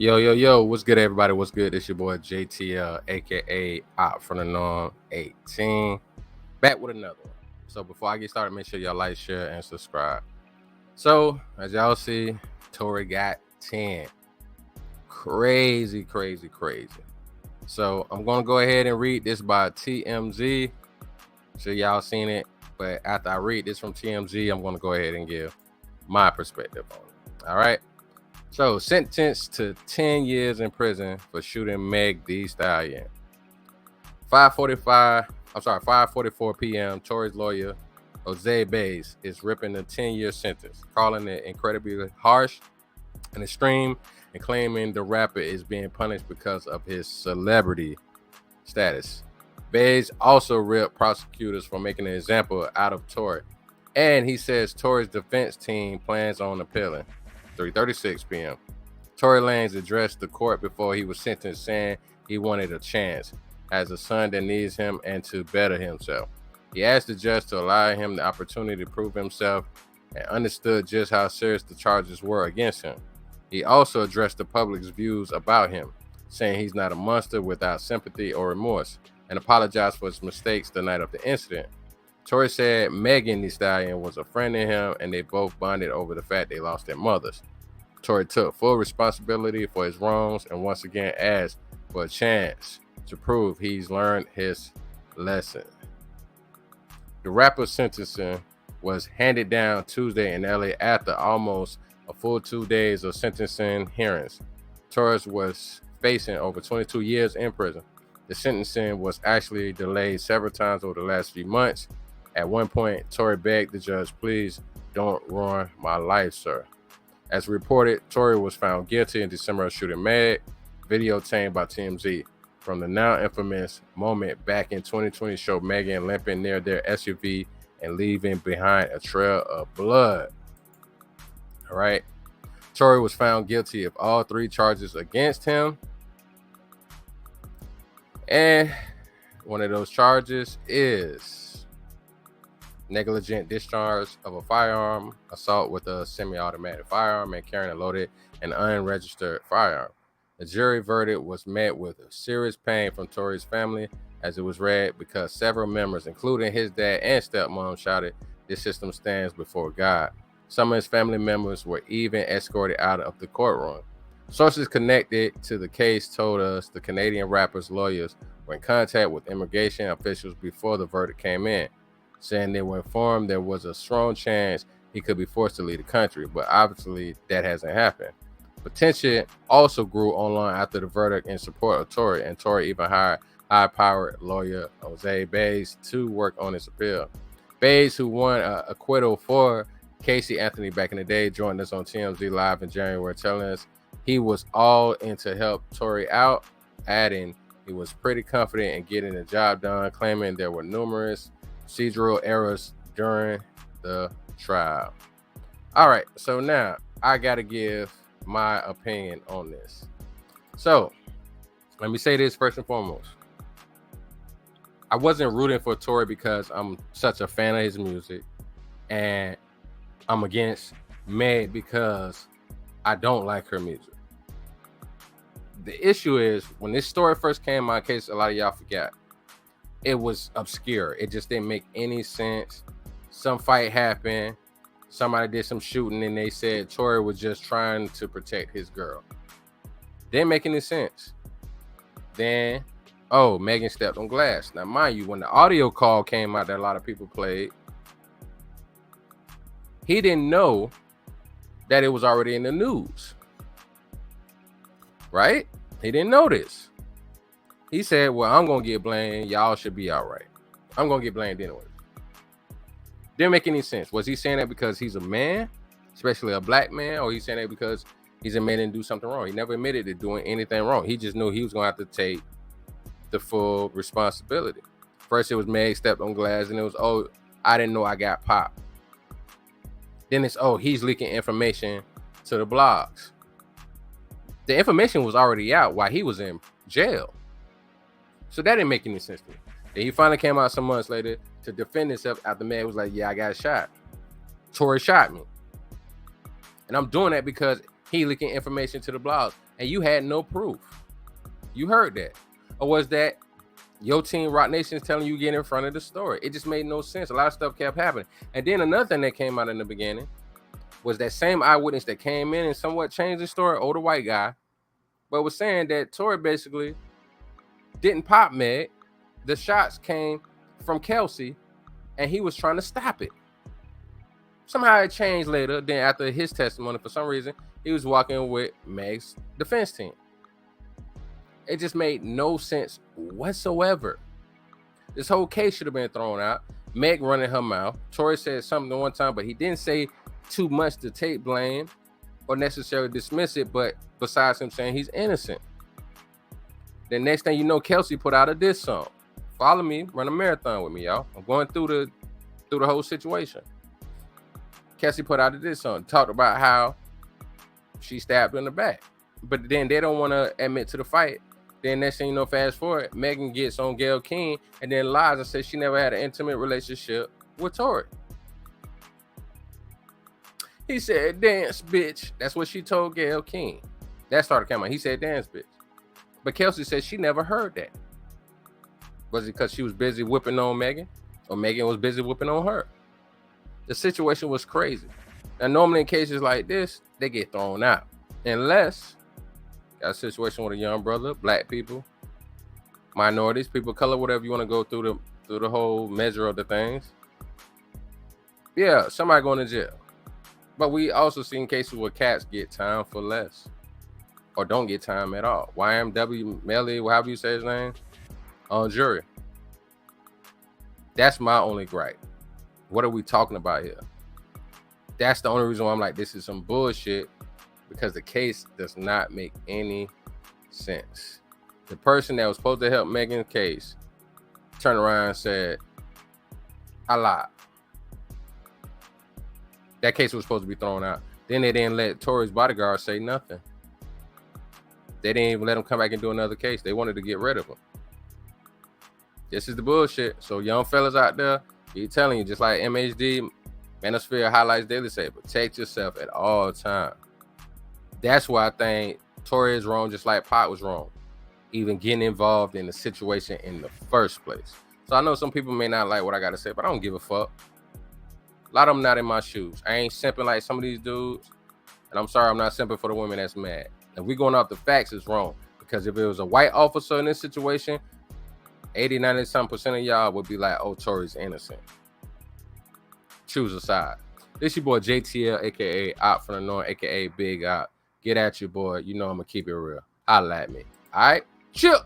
Yo, what's good, everybody? What's good? It's your boy JTL, aka Op from the Norm 18. Back with another one. So, before I get started, make sure y'all like, share, and subscribe. So, as y'all see, Tory got 10. Crazy, crazy, crazy. So, I'm going to go ahead and read this by TMZ. Sure, y'all seen it. But after I read this from TMZ, I'm going to go ahead and give my perspective on it. All right. So, sentenced to 10 years in prison for shooting Meg Thee Stallion. 5:44 p.m. Tory's lawyer, Jose Baez, is ripping the 10-year sentence, calling it incredibly harsh and extreme, and claiming the rapper is being punished because of his celebrity status. Baez also ripped prosecutors for making an example out of Tory, and he says Tory's defense team plans on appealing. 3:36 p.m. Tory Lanez addressed the court before he was sentenced, saying he wanted a chance, has a son that needs him, and to better himself. He asked the judge to allow him the opportunity to prove himself and understood just how serious the charges were against him. He also addressed the public's views about him, saying he's not a monster without sympathy or remorse, and apologized for his mistakes the night of the incident. Tory said Megan Thee Stallion was a friend of him, and they both bonded over the fact they lost their mothers. Tory took full responsibility for his wrongs and once again asked for a chance to prove he's learned his lesson. The rapper's sentencing was handed down Tuesday in LA after almost a full 2 days of sentencing hearings. Tory was facing over 22 years in prison. The sentencing was actually delayed several times over the last few months. At one point, Tory begged the judge, "Please don't ruin my life, sir." As reported, Tory was found guilty in December of shooting Meg, video obtained by TMZ. From the now infamous moment back in 2020 showed Megan limping near their SUV and leaving behind a trail of blood. All right. Tory was found guilty of all 3 charges against him. And one of those charges is negligent discharge of a firearm, assault with a semi-automatic firearm, and carrying a loaded and unregistered firearm. The jury verdict was met with serious pain from Tory's family as it was read because several members, including his dad and stepmom, shouted, "This system stands before God." Some of his family members were even escorted out of the courtroom. Sources connected to the case told us the Canadian rapper's lawyers were in contact with immigration officials before the verdict came in, saying they were informed there was a strong chance he could be forced to leave the country, but obviously that hasn't happened. Tension also grew online after the verdict in support of Tory, and Tory even hired high-powered lawyer Jose Baez to work on his appeal. Baez, who won acquittal for Casey Anthony back in the day, joined us on TMZ Live in January, telling us he was all in to help Tory out, adding he was pretty confident in getting the job done, claiming there were numerous procedural errors during the trial. All right, so now I got to give my opinion on this. So, let me say this first and foremost. I wasn't rooting for Tory because I'm such a fan of his music, and I'm against Meg because I don't like her music. The issue is, when this story first came out, in case a lot of y'all forgot, it was obscure. It just didn't make any sense. Some fight happened. Somebody did some shooting, and they said Tory was just trying to protect his girl. Didn't make any sense. Then, Megan stepped on glass. Now, mind you, when the audio call came out that a lot of people played, he didn't know that it was already in the news. Right? He didn't know this. He said, "Well, I'm going to get blamed. Y'all should be all right. I'm going to get blamed anyway." Didn't make any sense. Was he saying that because he's a man, especially a black man, or he's saying that because he's a man and do something wrong? He never admitted to doing anything wrong. He just knew he was going to have to take the full responsibility. First, it was Meg stepped on glass, and it was, I didn't know I got popped. Then it's, he's leaking information to the blogs. The information was already out while he was in jail. So that didn't make any sense to me. Then he finally came out some months later to defend himself after Meg was like, "Yeah, I got shot. Tory shot me." And I'm doing that because He leaking information to the blogs, and you had no proof. You heard that. Or was that your team, Rock Nation, is telling you get in front of the story? It just made no sense. A lot of stuff kept happening. And then another thing that came out in the beginning was that same eyewitness that came in and somewhat changed the story, older white guy, but was saying that Tory basically didn't pop Meg. The shots came from Kelsey, and he was trying to stop it. Somehow it changed later. Then after his testimony, for some reason, he was walking with Meg's defense team. It just made no sense whatsoever. This whole case should have been thrown out. Meg running her mouth. Tory said something one time, but he didn't say too much to take blame or necessarily dismiss it, but besides him saying he's innocent. The next thing you know, Kelsey put out a diss song. Follow me, run a marathon with me, y'all. I'm going through the whole situation. Kelsey put out a diss song, talked about how she stabbed her in the back. But then they don't want to admit to the fight. Then next thing you know, fast forward, Megan gets on Gayle King and then lies and says she never had an intimate relationship with Tory. He said, dance, bitch. That's what she told Gayle King. That started coming out. He said, dance, bitch. But Kelsey said she never heard that. Was it because she was busy whipping on Megan? Or Megan was busy whipping on her? The situation was crazy. Now, normally in cases like this, they get thrown out. Unless got a situation with a young brother, black people, minorities, people of color, whatever you want to go through the whole measure of the things. Yeah, somebody going to jail. But we also seen cases where cats get time for less. Or don't get time at all. YMW Melly, however you say his name, on jury. That's my only gripe. What are we talking about here? That's the only reason why I'm like, this is some bullshit, because the case does not make any sense. The person that was supposed to help Megan's case turned around and said, I lied. That case was supposed to be thrown out. Then they didn't let Tory's bodyguard say nothing. They didn't even let him come back and do another case. They wanted to get rid of him. This is the bullshit. So young fellas out there, he's telling you, just like MHD, Manosphere Highlights Daily say, protect yourself at all times. That's why I think Tory is wrong, just like Pot was wrong, even getting involved in the situation in the first place. So I know some people may not like what I got to say, but I don't give a fuck. A lot of them not in my shoes. I ain't simping like some of these dudes, and I'm sorry I'm not simping for the women that's mad. If we going off the facts, it's wrong. Because if it was a white officer in this situation, 80, 90% of y'all would be like, oh, Tory's innocent. Choose a side. This your boy JTL, aka Out from the North, aka Big Out. Get at you, boy. You know I'm gonna keep it real. Holla at me. All right? Chill.